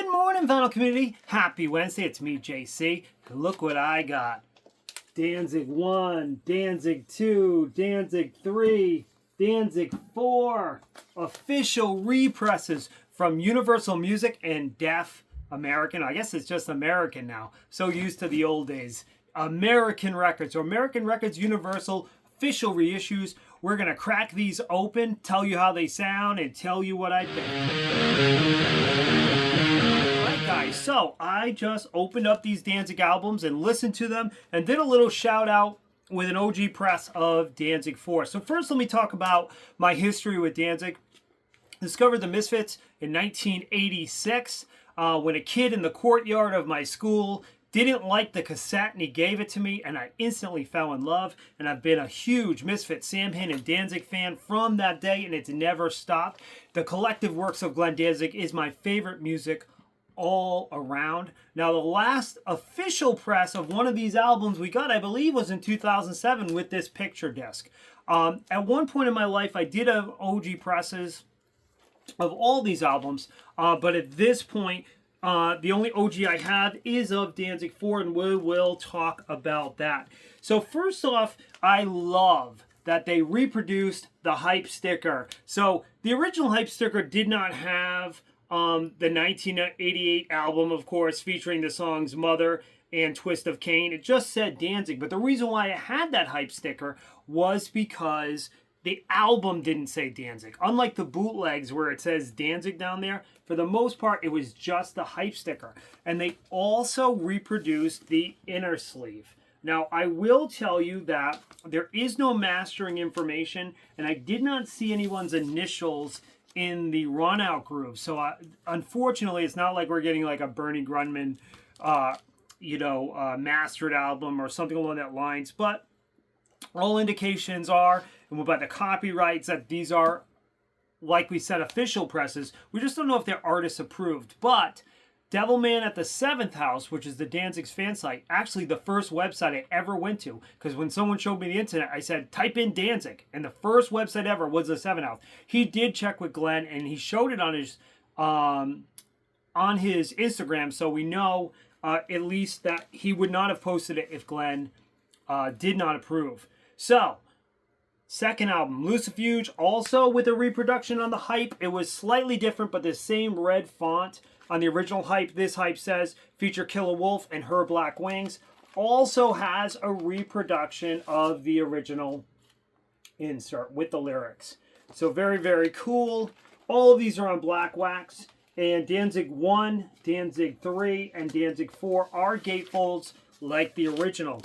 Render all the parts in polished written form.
Good morning, Vinyl Community. Happy Wednesday. It's me, JC. And look what I got. Danzig 1, Danzig 2, Danzig 3, Danzig 4. Official represses from Universal Music and Deaf American. I guess it's just American now. So used to the old days. American Records, or American Records Universal official reissues. We're going to crack these open, tell you how they sound, and tell you what I think. Alright guys, so I just opened up these Danzig albums and listened to them and did a little shout out with an OG press of Danzig 4. So first let me talk about my history with Danzig. Discovered the Misfits in 1986 when a kid in the courtyard of my school didn't like the cassette and he gave it to me and I instantly fell in love, and I've been a huge Misfits, Samhain, and Danzig fan from that day, and it's never stopped. The collective works of Glenn Danzig is my favorite music all around. Now the last official press of one of these albums we got, I believe, was in 2007 with this picture disc. At one point in my life I did have OG presses of all these albums, but at this point the only OG I have is of Danzig 4, and we will talk about that. So first off, I love that they reproduced the hype sticker. So the original hype sticker did not have the 1988 album, of course, featuring the songs Mother and Twist of Cain. It just said Danzig, but the reason why I had that hype sticker was because the album didn't say Danzig. Unlike the bootlegs where it says Danzig down there, for the most part, it was just the hype sticker. And they also reproduced the inner sleeve. Now, I will tell you that there is no mastering information, and I did not see anyone's initials in the run-out groove. So, unfortunately, it's not like we're getting like a Bernie Grundman, mastered album or something along that lines. But all indications are, and by the copyrights, that these are, like we said, official presses. We just don't know if they're artist approved. But Devilman at the Seventh House, which is the Danzig's fan site, actually the first website I ever went to, because when someone showed me the internet, I said, type in Danzig, and the first website ever was the Seventh House. He did check with Glenn, and he showed it on his Instagram, so we know at least that he would not have posted it if Glenn did not approve. So, second album, Lucifuge, also with a reproduction on the hype. It was slightly different, but the same red font on the original hype. This hype says, feature Killer Wolf and Her Black Wings. Also has a reproduction of the original insert with the lyrics. So very, very cool. All of these are on black wax. And Danzig 1, Danzig 3, and Danzig 4 are gatefolds like the original.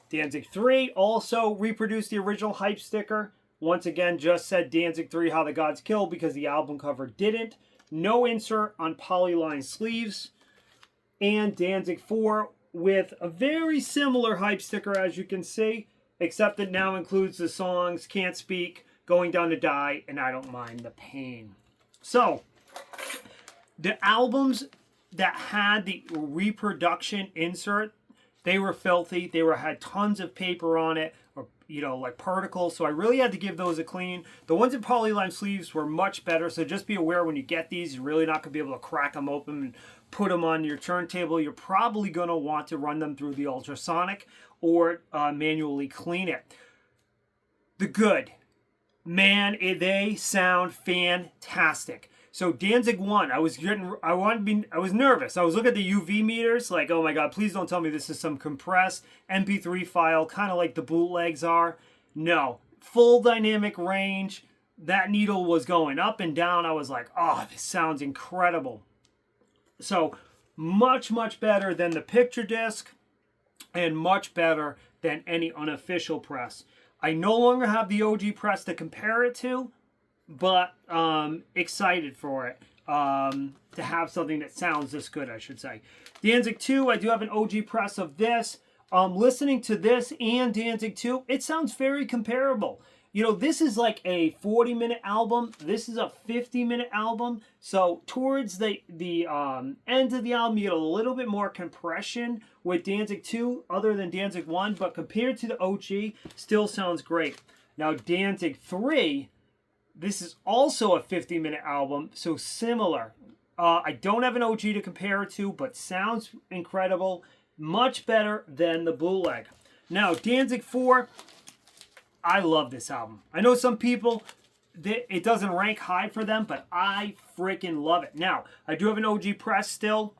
Danzig 3 also reproduced the original hype sticker. Once again, just said Danzig 3, How the Gods Kill, because the album cover didn't. No insert on polyline sleeves. And Danzig 4 with a very similar hype sticker, as you can see, except it now includes the songs Can't Speak, Going Down to Die, and I Don't Mind the Pain. So, the albums that had the reproduction insert, they were filthy. They had tons of paper on it, or like particles. So I really had to give those a clean. The ones in polyline sleeves were much better. So just be aware when you get these, you're really not gonna be able to crack them open and put them on your turntable. You're probably gonna want to run them through the ultrasonic or manually clean it. The good, man, they sound fantastic. So Danzig 1, I was nervous. I was looking at the UV meters, like, oh my God, please don't tell me this is some compressed MP3 file, kind of like the bootlegs are. No, full dynamic range. That needle was going up and down. I was like, oh, this sounds incredible. So much, much better than the picture disc and much better than any unofficial press. I no longer have the OG press to compare it to, but excited for it to have something that sounds this good, I should say. Danzig 2, I do have an OG press of this. Listening to this and Danzig 2, it sounds very comparable. This is like a 40-minute album. This is a 50-minute album. So towards the end of the album, you get a little bit more compression with Danzig 2 other than Danzig 1. But compared to the OG, still sounds great. Now Danzig 3, this is also a 50-minute album, so similar. I don't have an OG to compare it to, but sounds incredible. Much better than the bootleg. Now, Danzig 4, I love this album. I know some people, it doesn't rank high for them, but I freaking love it. Now, I do have an OG press still,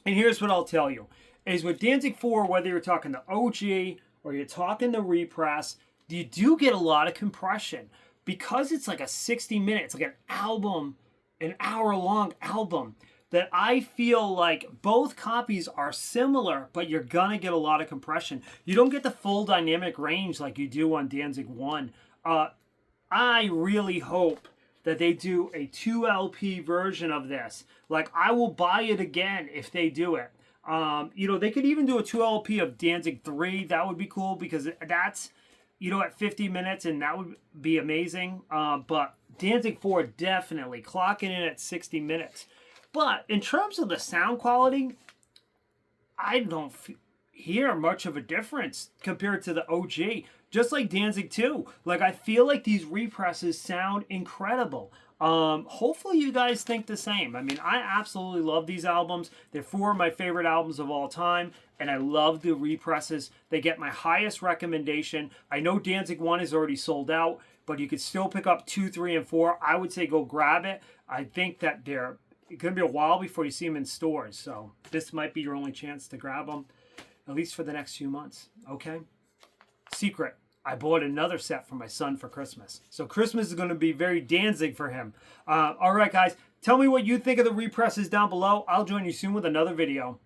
and here's what I'll tell you. Is with Danzig 4, whether you're talking the OG or you're talking the repress, you do get a lot of compression. Because it's like a 60 minutes, like an album, an hour-long album, that I feel like both copies are similar, but you're gonna get a lot of compression. You don't get the full dynamic range like you do on Danzig 1. I really hope that they do a 2 LP version of this. Like, I will buy it again if they do it. You know, they could even do a 2 LP of Danzig 3. That would be cool because that's, you know, at 50 minutes, and that would be amazing. But Danzig 4 definitely clocking in at 60 minutes. But in terms of the sound quality, I don't hear much of a difference compared to the OG. Just like Danzig 2. Like, I feel like these represses sound incredible. Hopefully you guys think the same. I mean, I absolutely love these albums. They're 4 of my favorite albums of all time, and I love the represses. They get my highest recommendation. I know Danzig 1 is already sold out, but you could still pick up 2, 3, and 4. I would say go grab it. I think that they're going to be a while before you see them in stores, so this might be your only chance to grab them, at least for the next few months, okay? Secret. I bought another set for my son for Christmas. So Christmas is going to be very Danzig for him. All right, guys. Tell me what you think of the represses down below. I'll join you soon with another video.